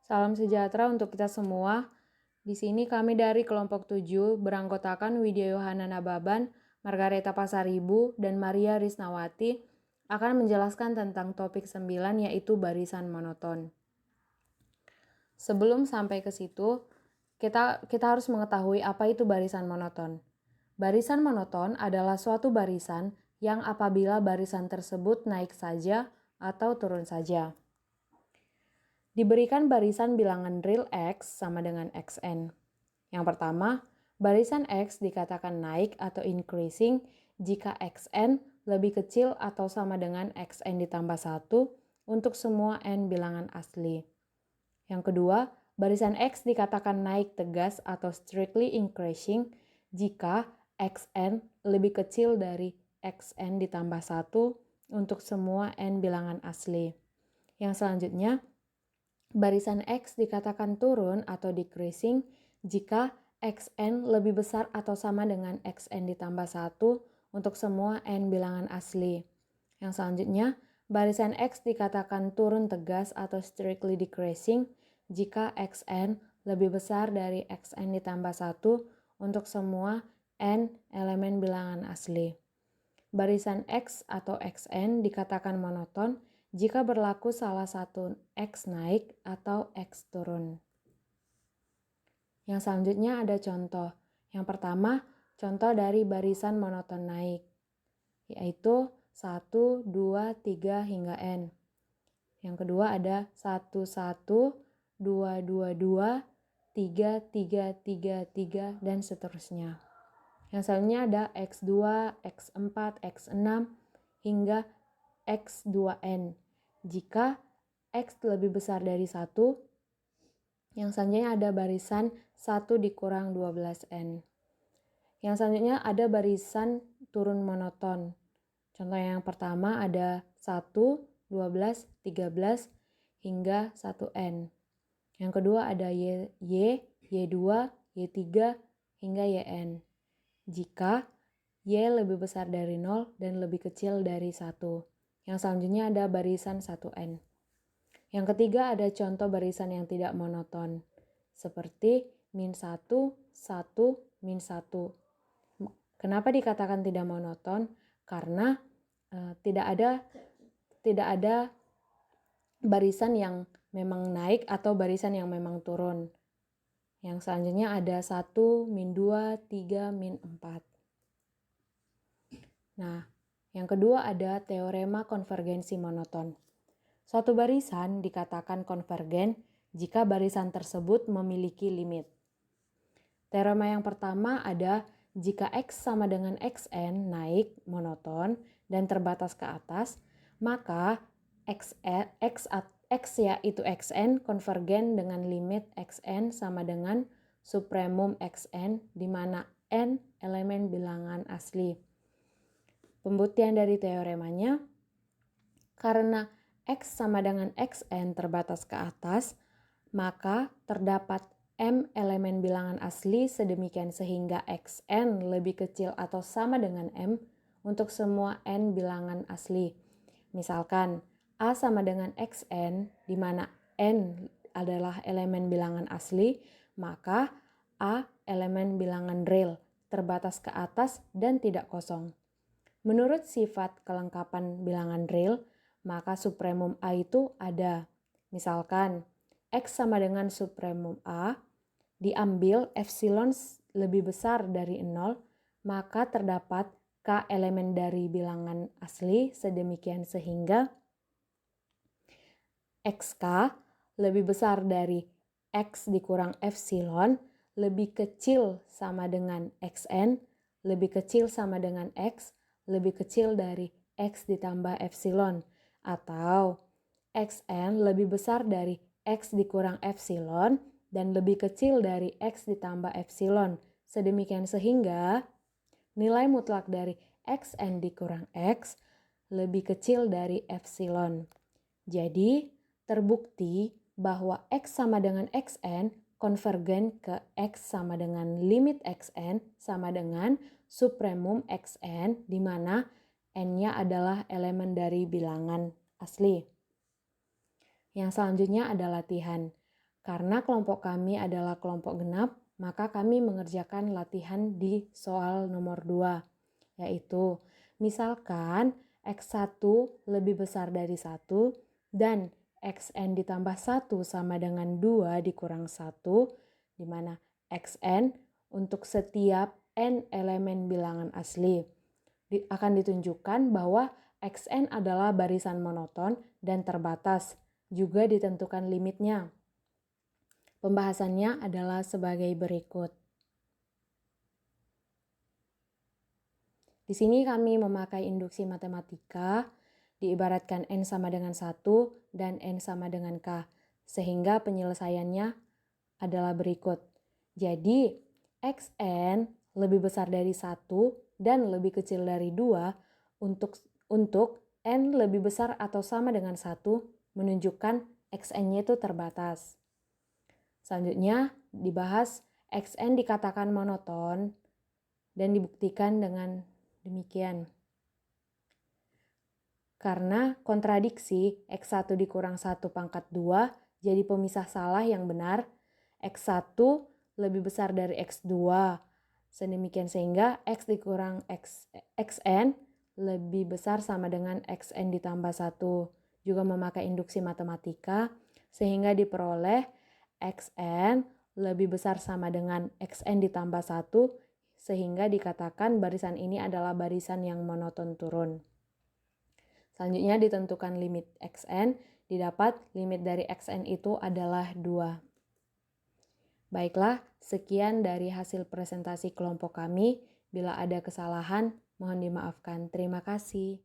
Salam sejahtera untuk kita semua. Di sini kami dari kelompok 7 beranggotakan Widya Yohana Nababan, Margareta Pasaribu, dan Maria Risnawati akan menjelaskan tentang topik 9 yaitu barisan monoton. Sebelum sampai ke situ, kita harus mengetahui apa itu barisan monoton. Barisan monoton adalah suatu barisan yang apabila barisan tersebut naik saja atau turun saja. Diberikan barisan bilangan real X sama dengan Xn. Yang pertama, barisan X dikatakan naik atau increasing jika Xn lebih kecil atau sama dengan Xn ditambah 1 untuk semua n bilangan asli. Yang kedua, barisan X dikatakan naik tegas atau strictly increasing jika Xn lebih kecil dari Xn ditambah 1 untuk semua n bilangan asli. Yang selanjutnya, barisan X dikatakan turun atau decreasing jika Xn lebih besar atau sama dengan Xn ditambah 1 untuk semua n bilangan asli. Yang selanjutnya, barisan X dikatakan turun tegas atau strictly decreasing jika Xn lebih besar dari Xn ditambah 1 untuk semua n elemen bilangan asli. Barisan X atau Xn dikatakan monoton jika berlaku salah satu X naik atau X turun. Yang selanjutnya ada contoh. Yang pertama, contoh dari barisan monoton naik, yaitu 1, 2, 3 hingga N. Yang kedua ada 1, 1, 2, 2, 2, 3, 3, 3, 3, dan seterusnya. Yang selanjutnya ada X2, X4, X6, hingga X2N. Jika X lebih besar dari 1, yang selanjutnya ada barisan 1 dikurang 12N. Yang selanjutnya ada barisan turun monoton. Contoh yang pertama ada 1, 12, 13, hingga 1N. Yang kedua ada Y, Y2, Y3, hingga YN. Jika Y lebih besar dari 0 dan lebih kecil dari 1. Yang selanjutnya ada barisan 1N. Yang ketiga ada contoh barisan yang tidak monoton, seperti -1, 1, -1. Kenapa dikatakan tidak monoton? Karena tidak ada barisan yang memang naik atau barisan yang memang turun. Yang selanjutnya ada 1, -2, 3, -4. Nah, yang kedua ada teorema konvergensi monoton. Suatu barisan dikatakan konvergen jika barisan tersebut memiliki limit. Teorema yang pertama ada jika X sama dengan Xn naik monoton dan terbatas ke atas, maka X yaitu Xn konvergen dengan limit Xn sama dengan supremum Xn di mana n elemen bilangan asli. Pembuktian dari teoremanya, karena X sama dengan Xn terbatas ke atas, maka terdapat M elemen bilangan asli sedemikian sehingga Xn lebih kecil atau sama dengan M untuk semua N bilangan asli. Misalkan A sama dengan Xn di mana N adalah elemen bilangan asli, maka A elemen bilangan real, terbatas ke atas dan tidak kosong. Menurut sifat kelengkapan bilangan real, maka supremum A itu ada. Misalkan, X sama dengan supremum A, diambil epsilon lebih besar dari 0, maka terdapat K elemen dari bilangan asli sedemikian sehingga XK lebih besar dari X dikurang epsilon, lebih kecil sama dengan Xn, lebih kecil sama dengan X, lebih kecil dari X ditambah epsilon, atau Xn lebih besar dari X dikurang epsilon dan lebih kecil dari X ditambah epsilon. Sedemikian sehingga nilai mutlak dari Xn dikurang X lebih kecil dari epsilon. Jadi, terbukti bahwa X sama dengan Xn konvergen ke X sama dengan limit Xn sama dengan supremum Xn di mana N-nya adalah elemen dari bilangan asli. Yang selanjutnya ada latihan. Karena kelompok kami adalah kelompok genap, maka kami mengerjakan latihan di soal nomor 2, yaitu misalkan X1 lebih besar dari 1 dan Xn ditambah 1 sama dengan 2 dikurang 1, di mana Xn untuk setiap n elemen bilangan asli. Akan ditunjukkan bahwa Xn adalah barisan monoton dan terbatas, juga ditentukan limitnya. Pembahasannya adalah sebagai berikut. Di sini kami memakai induksi matematika, diibaratkan N sama dengan 1 dan N sama dengan K, sehingga penyelesaiannya adalah berikut. Jadi, Xn lebih besar dari 1 dan lebih kecil dari 2 untuk N lebih besar atau sama dengan 1 menunjukkan Xn-nya itu terbatas. Selanjutnya dibahas Xn dikatakan monoton dan dibuktikan dengan demikian. Karena kontradiksi X1 dikurang 1 pangkat 2 jadi pemisah salah yang benar, X1 lebih besar dari X2. Sedemikian sehingga X dikurang Xn lebih besar sama dengan Xn ditambah 1. Juga memakai induksi matematika sehingga diperoleh Xn lebih besar sama dengan Xn ditambah 1 sehingga dikatakan barisan ini adalah barisan yang monoton turun. Selanjutnya ditentukan limit Xn, didapat limit dari Xn itu adalah 2. Baiklah, sekian dari hasil presentasi kelompok kami. Bila ada kesalahan, mohon dimaafkan. Terima kasih.